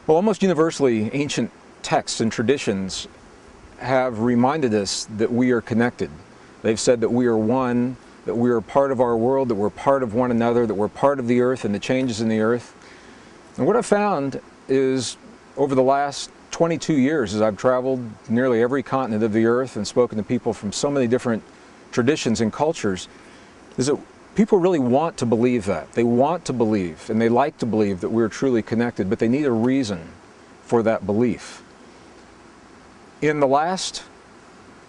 Well, almost universally, ancient texts and traditions have reminded us that we are connected. They've said that we are one, that we are part of our world, that we're part of one another, that we're part of the earth and the changes in the earth. And what I've found is, over the last 22 years, as I've traveled nearly every continent of the earth and spoken to people from so many different traditions and cultures, is that people really want to believe that. They want to believe, and they like to believe that we're truly connected, but they need a reason for that belief. In the last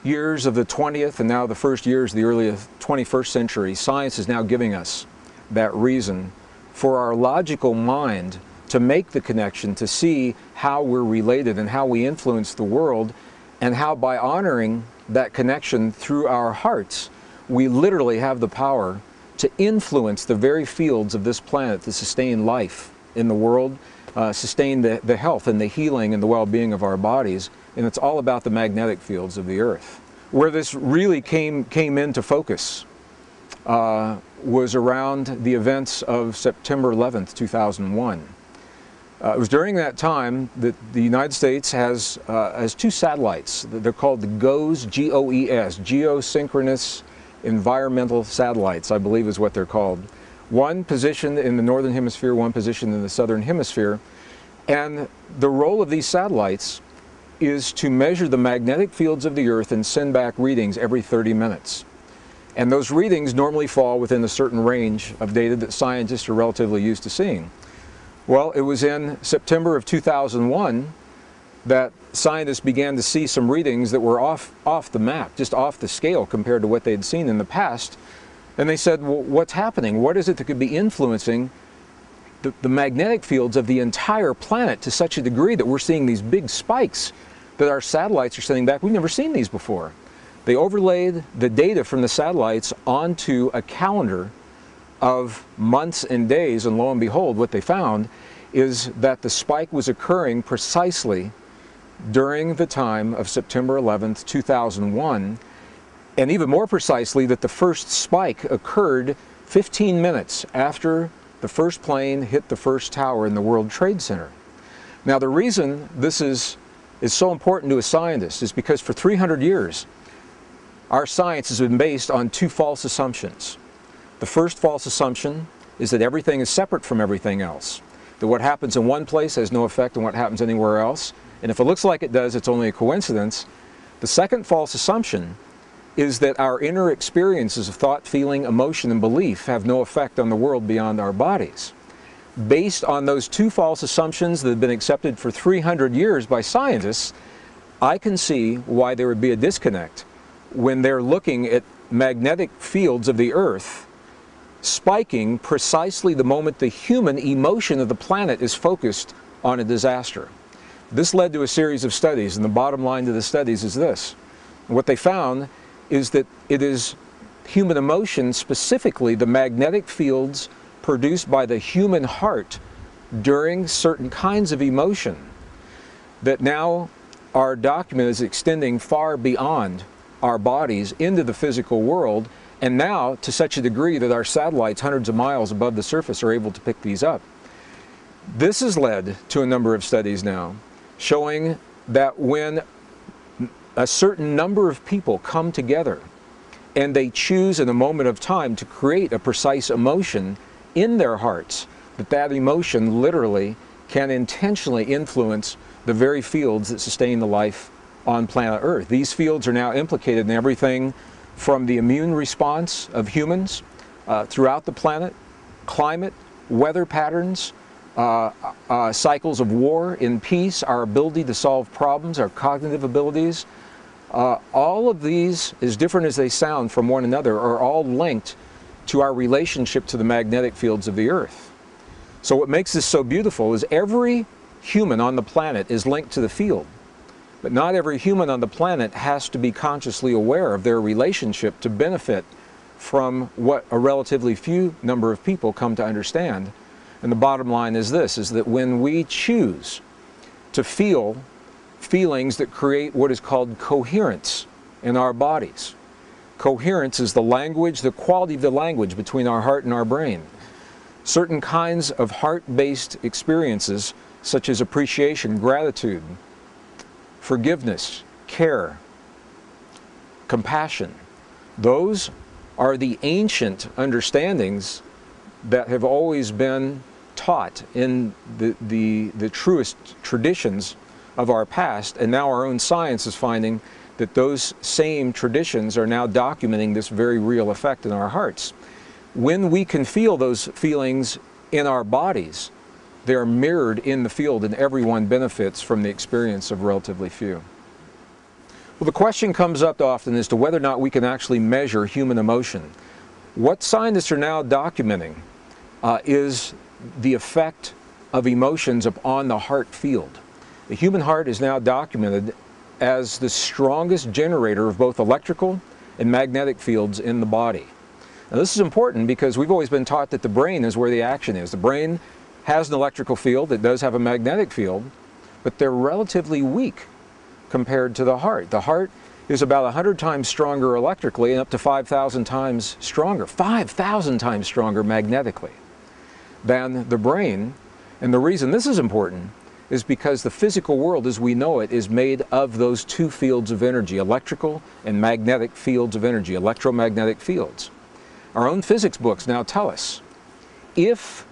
years of the 20th and now the first years of the early 21st century, science is now giving us that reason for our logical mind to make the connection, to see how we're related and how we influence the world, and how by honoring that connection through our hearts, we literally have the power to influence the very fields of this planet to sustain life in the world, sustain the health and the healing and the well-being of our bodies. And it's all about the magnetic fields of the earth. Where this really came into focus was around the events of September 11th, 2001. It was during that time that the United States has two satellites. They're called the GOES, G-O-E-S, Geosynchronous Environmental Satellites, I believe is what they're called. One positioned in the northern hemisphere, one positioned in the southern hemisphere. And the role of these satellites is to measure the magnetic fields of the earth and send back readings every 30 minutes. And those readings normally fall within a certain range of data that scientists are relatively used to seeing. Well, it was in September of 2001 that scientists began to see some readings that were off the map, just off the scale compared to what they'd seen in the past. And they said, well, what's happening? What is it that could be influencing the magnetic fields of the entire planet to such a degree that we're seeing these big spikes that our satellites are sending back? We've never seen these before. They overlaid the data from the satellites onto a calendar of months and days, and lo and behold, what they found is that the spike was occurring precisely during the time of September 11th, 2001, and even more precisely that the first spike occurred 15 minutes after the first plane hit the first tower in the World Trade Center. Now, the reason this is so important to a scientist is because for 300 years, our science has been based on two false assumptions. The first false assumption is that everything is separate from everything else, that what happens in one place has no effect on what happens anywhere else, and if it looks like it does, it's only a coincidence. The second false assumption is that our inner experiences of thought, feeling, emotion, and belief have no effect on the world beyond our bodies. Based on those two false assumptions that have been accepted for 300 years by scientists, I can see why there would be a disconnect when they're looking at magnetic fields of the earth spiking precisely the moment the human emotion of the planet is focused on a disaster. This led to a series of studies, and the bottom line to the studies is this. What they found is that it is human emotion, specifically the magnetic fields produced by the human heart during certain kinds of emotion, that now are documented as extending far beyond our bodies into the physical world, and now to such a degree that our satellites hundreds of miles above the surface are able to pick these up. This has led to a number of studies now showing that when a certain number of people come together and they choose in a moment of time to create a precise emotion in their hearts, that emotion literally can intentionally influence the very fields that sustain the life on planet Earth. These fields are now implicated in everything from the immune response of humans throughout the planet, climate, weather patterns, cycles of war and peace, our ability to solve problems, our cognitive abilities. All of these, as different as they sound from one another, are all linked to our relationship to the magnetic fields of the earth. So what makes this so beautiful is every human on the planet is linked to the field, but not every human on the planet has to be consciously aware of their relationship to benefit from what a relatively few number of people come to understand. And the bottom line is this, is that when we choose to feel feelings that create what is called coherence in our bodies. Coherence is the language, the quality of the language between our heart and our brain. certain kinds of heart-based experiences such as appreciation, gratitude, forgiveness, care, compassion. Those are the ancient understandings that have always been taught in the truest traditions of our past, and now our own science is finding that those same traditions are now documenting this very real effect in our hearts. When we can feel those feelings in our bodies, they are mirrored in the field, and everyone benefits from the experience of relatively few. Well, the question comes up often as to whether or not we can actually measure human emotion. What scientists are now documenting is the effect of emotions upon the heart field. The human heart is now documented as the strongest generator of both electrical and magnetic fields in the body. Now, this is important because we've always been taught that the brain is where the action is. The brain has an electrical field, it does have a magnetic field, but they're relatively weak compared to the heart. The heart is about 100 times stronger electrically and up to 5,000 times stronger, 5,000 times stronger magnetically than the brain. And the reason this is important is because the physical world as we know it is made of those two fields of energy, electrical and magnetic fields of energy, electromagnetic fields. Our own physics books now tell us if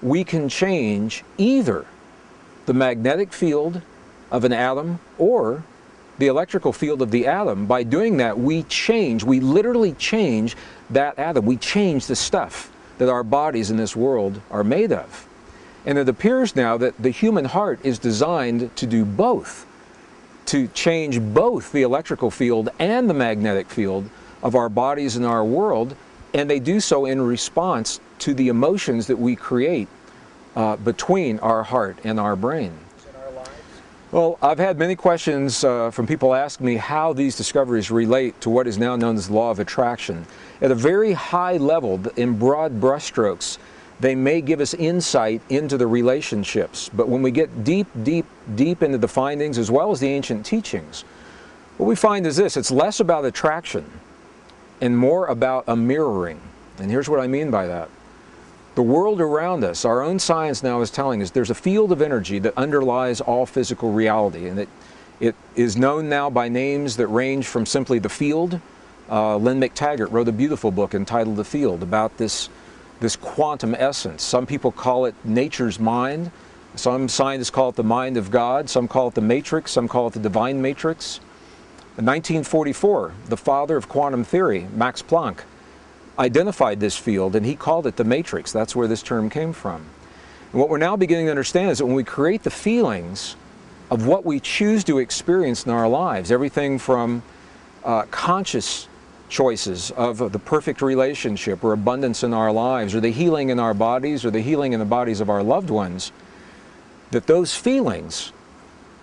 we can change either the magnetic field of an atom or the electrical field of the atom, by doing that we literally change that atom. We change the stuff that our bodies in this world are made of. And it appears now that the human heart is designed to do both, to change both the electrical field and the magnetic field of our bodies and our world, and they do so in response to the emotions that we create between our heart and our brain. Well, I've had many questions from people asking me how these discoveries relate to what is now known as the law of attraction. At a very high level, in broad brushstrokes, they may give us insight into the relationships, but when we get deep into the findings as well as the ancient teachings, what we find is this: it's less about attraction and more about a mirroring. And here's what I mean by that. The world around us, our own science now is telling us there's a field of energy that underlies all physical reality, and it is known now by names that range from simply the field. Lynn McTaggart wrote a beautiful book entitled The Field about this quantum essence. Some people call it nature's mind. Some scientists call it the mind of God. Some call it the matrix. Some call it the divine matrix. In 1944, the father of quantum theory, Max Planck, identified this field and he called it the matrix. That's where this term came from. And what we're now beginning to understand is that when we create the feelings of what we choose to experience in our lives, everything from conscious choices of the perfect relationship or abundance in our lives, or the healing in our bodies, or the healing in the bodies of our loved ones, that those feelings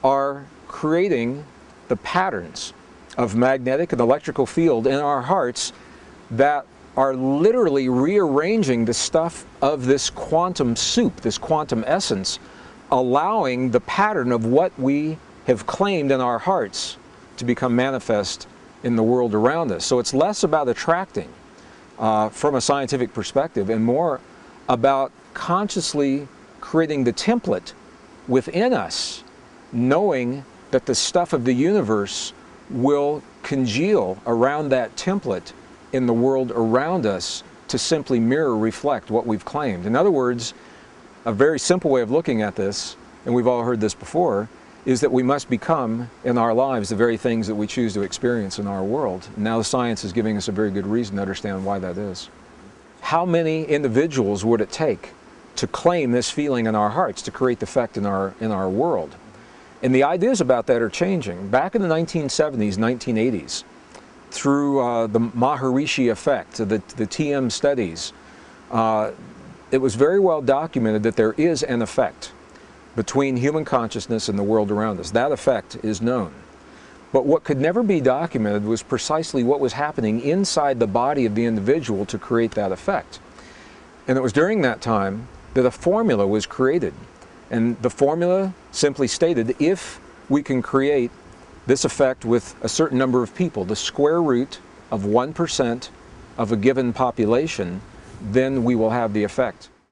are creating the patterns of magnetic and electrical field in our hearts that are literally rearranging the stuff of this quantum soup, this quantum essence, allowing the pattern of what we have claimed in our hearts to become manifest in the world around us. So it's less about attracting from a scientific perspective and more about consciously creating the template within us, knowing that the stuff of the universe will congeal around that template in the world around us to simply mirror, reflect what we've claimed. In other words, a very simple way of looking at this, and we've all heard this before, is that we must become in our lives the very things that we choose to experience in our world. And now the science is giving us a very good reason to understand why that is. How many individuals would it take to claim this feeling in our hearts, to create the effect in our world? And the ideas about that are changing. Back in the 1970s, 1980s, through the Maharishi effect, the TM studies, it was very well documented that there is an effect between human consciousness and the world around us. That effect is known. But what could never be documented was precisely what was happening inside the body of the individual to create that effect. And it was during that time that a formula was created. And the formula simply stated, if we can create this effect with a certain number of people, the square root of 1% of a given population, then we will have the effect.